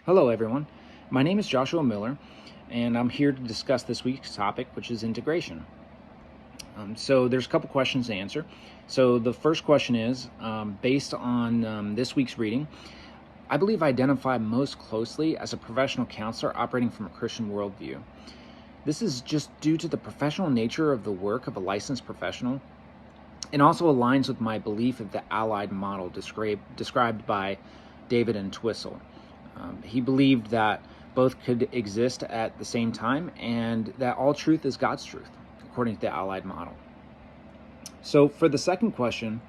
Hello everyone, my name is Joshua Miller and I'm here to discuss this week's topic, which is integration. So there's a couple questions to answer. So the first question is, based on this week's reading, I believe I identify most closely as a professional counselor operating from a Christian worldview. This is just due to the professional nature of the work of a licensed professional and also aligns with my belief of the allied model described by David Entwistle. He believed that both could exist at the same time and that all truth is God's truth, according to the allied model. So for the second question,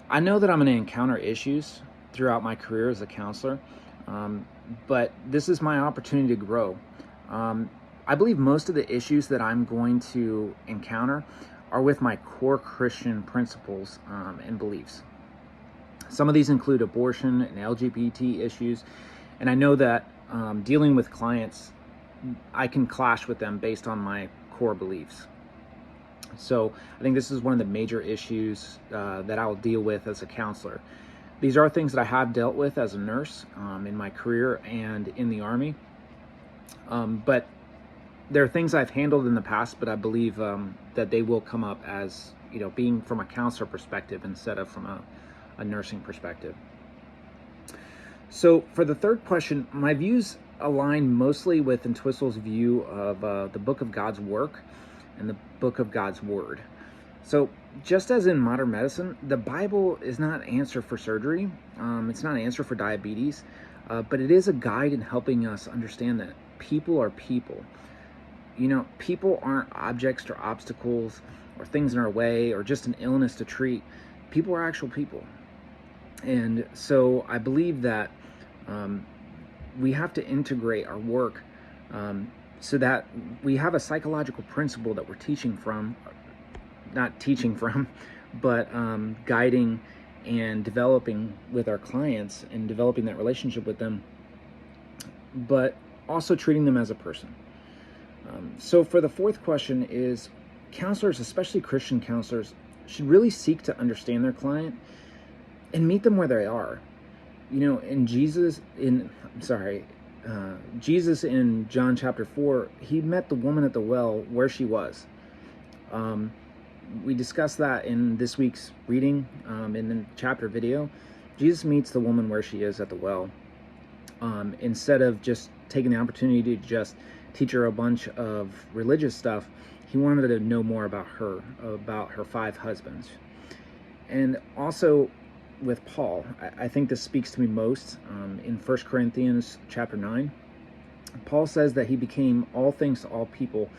I know that I'm going to encounter issues throughout my career as a counselor, but this is my opportunity to grow. I believe most of the issues that I'm going to encounter are with my core Christian principles and beliefs. Some of these include abortion and LGBT issues, and I know that dealing with clients, I can clash with them based on my core beliefs. So I think this is one of the major issues that I will deal with as a counselor. These are things that I have dealt with as a nurse in my career and in the Army, but there are things I've handled in the past, but I believe that they will come up as, being from a counselor perspective instead of from a nursing perspective. So for the third question, my views align mostly with Entwistle's view of the book of God's work and the book of God's word. So just as in modern medicine, the Bible is not an answer for surgery. It's not an answer for diabetes, but it is a guide in helping us understand that people are people. People aren't objects or obstacles or things in our way or just an illness to treat. People are actual people. And so I believe that we have to integrate our work so that we have a psychological principle that we're but guiding and developing with our clients and developing that relationship with them, but also treating them as a person. So for the fourth question is, counselors, especially Christian counselors, should really seek to understand their client and meet them where they are. Jesus in John chapter 4, he met the woman at the well where she was. We discussed that in this week's reading, in the chapter video. Jesus meets the woman where she is at the well. Instead of just taking the opportunity to just teach her a bunch of religious stuff, he wanted to know more about her 5 husbands. And also with Paul, I think this speaks to me most. In 1 Corinthians chapter 9, Paul says that he became all things to all people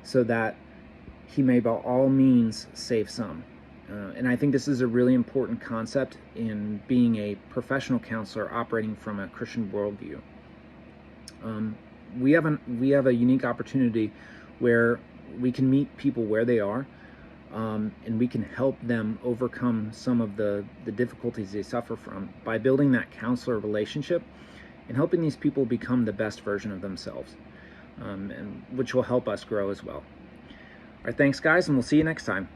so that he may by all means save some. And I think this is a really important concept in being a professional counselor operating from a Christian worldview. We have a unique opportunity where we can meet people where they are, and we can help them overcome some of the difficulties they suffer from by building that counselor relationship and helping these people become the best version of themselves, and which will help us grow as well. All right, thanks guys, and we'll see you next time.